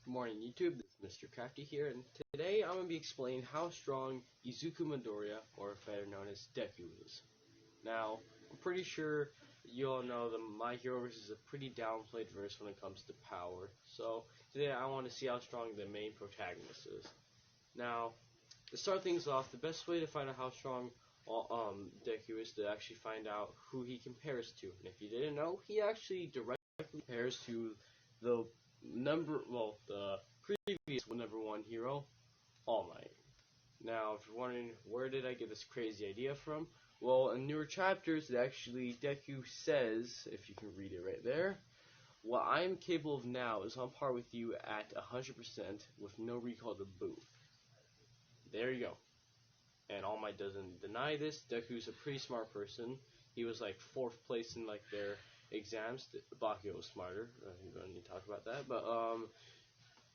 Good morning, YouTube. This is Mr. Crafty here, and today I'm going to be explaining how strong Izuku Midoriya, or better known as Deku, is. Now, I'm pretty sure you all know that My Hero Verse is a pretty downplayed verse when it comes to power, so today I want to see how strong the main protagonist is. Now, to start things off, the best way to find out how strong Deku is to actually find out who he compares to. And if you didn't know, he actually directly compares to the the previous number one hero, All Might. Now, if you're wondering where did I get this crazy idea from, well, in newer chapters, actually Deku says, if you can read it right there, what I am capable of now is on par with you at 100% with no recall to boot. There you go. And All Might doesn't deny this. Deku's a pretty smart person. He was like 4th place in like their exams. Bakio was smarter. We don't need to talk about that. But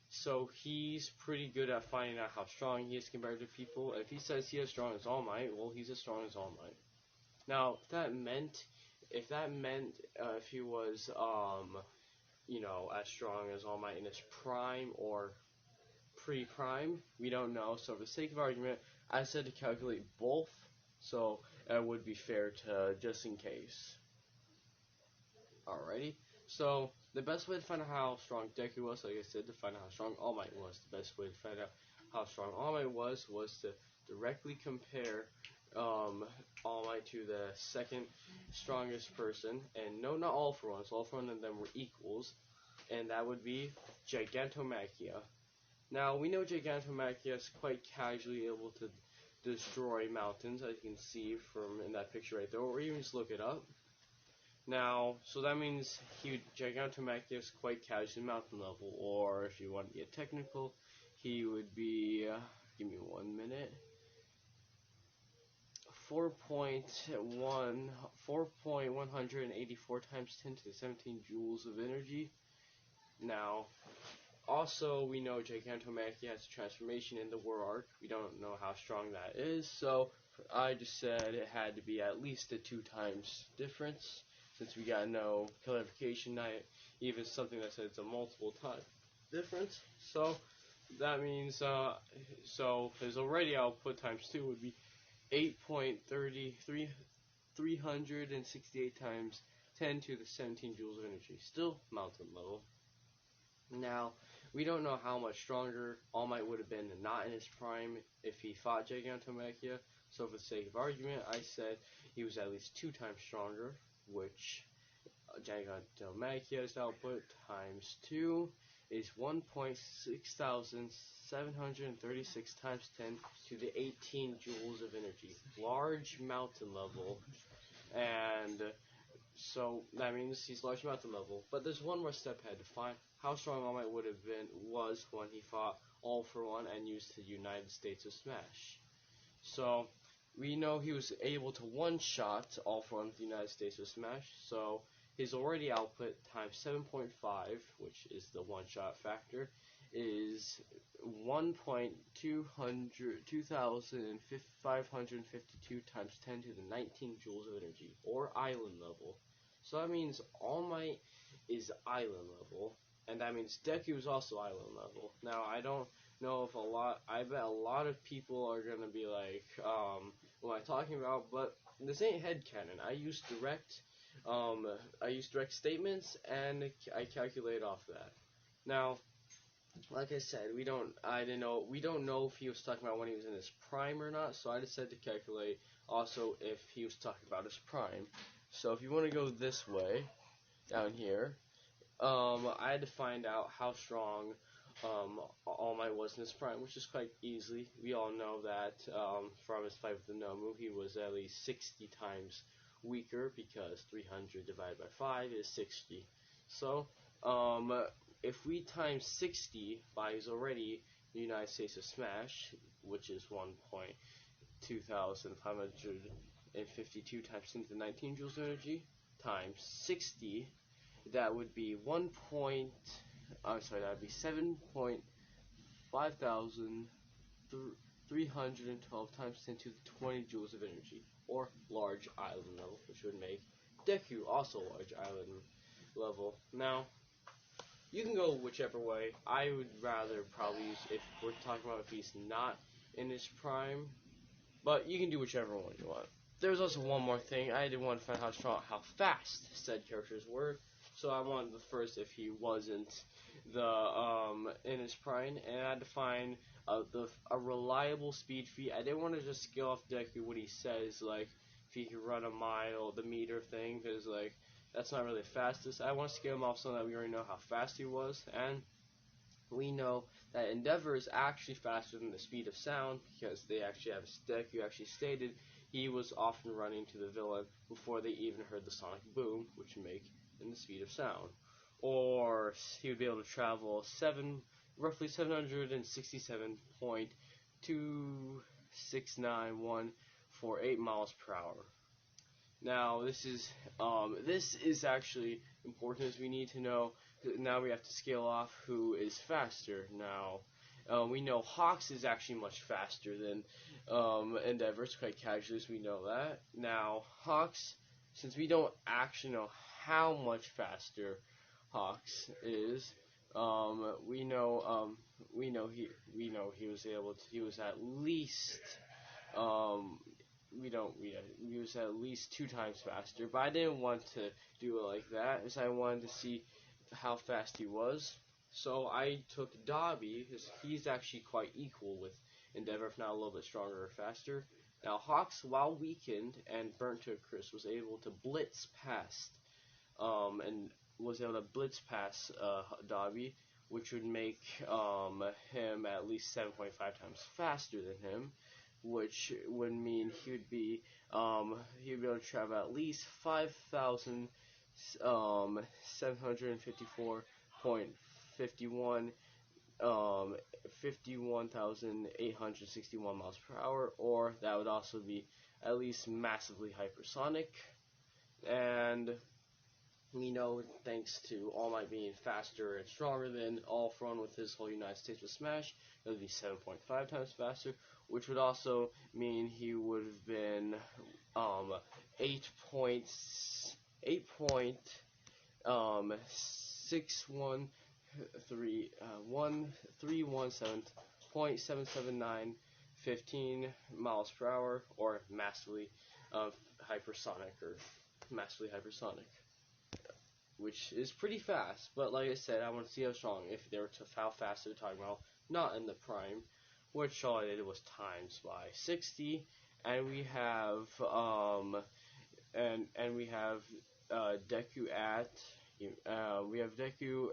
so he's pretty good at finding out how strong he is compared to people. If he says he is strong as All Might, well, he's as strong as All Might. Now, if he was as strong as All Might in his prime or pre-prime, we don't know. So for the sake of argument, I said to calculate both, so it would be fair to just in case. Alrighty, so the best way to find out how strong Deku was, like I said, to find out how strong All Might was. The best way to find out how strong All Might was to directly compare All Might to the second strongest person, and no, not All For One. So All For One of them were equals, and that would be Gigantomachia. Now, we know Gigantomachia is quite casually able to destroy mountains, as you can see from in that picture right there, or even just look it up. Now, so that means Gigantomachia is quite casually mountain level, or if you want to get technical, he would be, give me 1 minute, 4.184 times 10 to the 17 joules of energy. Now, also, we know Gigantomachia has a transformation in the War Arc. We don't know how strong that is, so I just said it had to be at least a 2 times difference, since we got no clarification, not even something that says it's a multiple time difference. So that means, so his already output times 2 would be 368 times 10 to the 17 joules of energy. Still mountain level. Now, we don't know how much stronger All Might would have been not in his prime if he fought Gigantomachia, so for the sake of argument, I said he was at least 2 times stronger, which Gigantomachia's output times 2 is 1.6736 times 10 to the 18 joules of energy. Large mountain level, and so that means he's large mountain level. But there's one more step ahead to find how strong All Might was when he fought All For One and used the United States of Smash. So we know he was able to one-shot All For One with the United States of Smash. So his already output times 7.5, which is the one-shot factor, is 2,552 times 10 to the 19 joules of energy, or island level. So that means All Might is island level, and that means Deku is also island level. Now, I don't know if I bet a lot of people are gonna be like, what am I talking about? But this ain't headcanon. I use direct statements, and I calculate off that. Now, like I said, we don't know if he was talking about when he was in his prime or not, so I decided to calculate also if he was talking about his prime. So if you want to go this way, down here, I had to find out how strong All Might was in his prime, which is quite easy. We all know that from his fight with the Nomu, he was at least 60 times weaker, because 300 divided by 5 is 60. So, if we times 60 by his already United States of Smash, which is 1.2552 times 10 to the 19 joules of energy, times 60, that would be 7.5312 times 10 to the 20 joules of energy, or large island level, which would make Deku also large island level. Now, You can go whichever way. I would rather probably use, if we're talking about if he's not in his prime, but you can do whichever one you want. There's also one more thing. I did want to find how fast said characters were. So I wanted the first if he wasn't in his prime, and I had to find a reliable speed feat. I didn't want to just scale off Deku what he says, like if he could run a mile, the meter thing, because like that's not really the fastest. I want to scale him off so that we already know how fast he was, and we know that Endeavor is actually faster than the speed of sound because they actually have a Deku actually stated he was often running to the villain before they even heard the sonic boom, which would make in the speed of sound. Or he would be able to travel roughly 767.26948 miles per hour. Now this is actually important as we need to know. Now we have to scale off who is faster. Now we know Hawks is actually much faster than Endeavor's, quite casually as we know that. Now Hawks, since we don't actually know how much faster Hawks is, we know he was at least he was at least 2 times faster, but I didn't want to do it like that, as I wanted to see how fast he was. So I took Dobby, because he's actually quite equal with Endeavor, if not a little bit stronger or faster. Now Hawks, while weakened and burnt to a crisp, was able to blitz past Dobby, which would make him at least 7.5 times faster than him, which would mean he would be able to travel at least 5,754.51 51,861 miles per hour, or that would also be at least massively hypersonic. And we know, thanks to All Might being faster and stronger than All For One with his whole United States with Smash, it would be 7.5 times faster, which would also mean he would have been 8.317.77915 miles per hour, or massively hypersonic, which is pretty fast. But like I said, I want to see how strong, if they were to how fast they're talking about, not in the prime, which all I did was times by 60, and we have Deku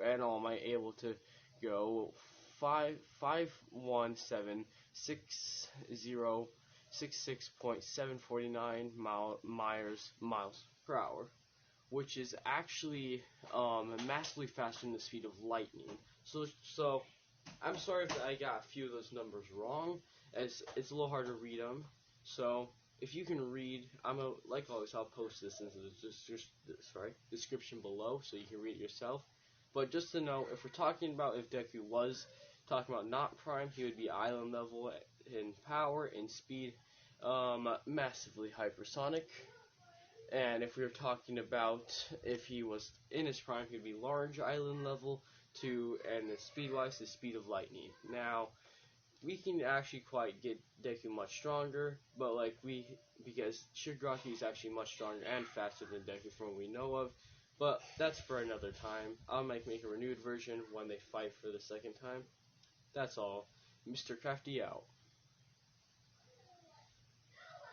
and All Might able to go 5,176,066.749 miles per hour, which is actually massively faster than the speed of lightning. So I'm sorry if I got a few of those numbers wrong, as it's a little hard to read them. So if you can read, like always, I'll post this into the description below so you can read it yourself. But just to know, if we're talking about if Deku was talking about not prime, he would be island level in power and speed, massively hypersonic. And if we were talking about if he was in his prime, he'd be large island level and speed-wise, the speed of lightning. Now, we can actually quite get Deku much stronger, but because Shigaraki is actually much stronger and faster than Deku from what we know of, but that's for another time. I'll make a renewed version when they fight for the second time. That's all. Mr. Crafty out.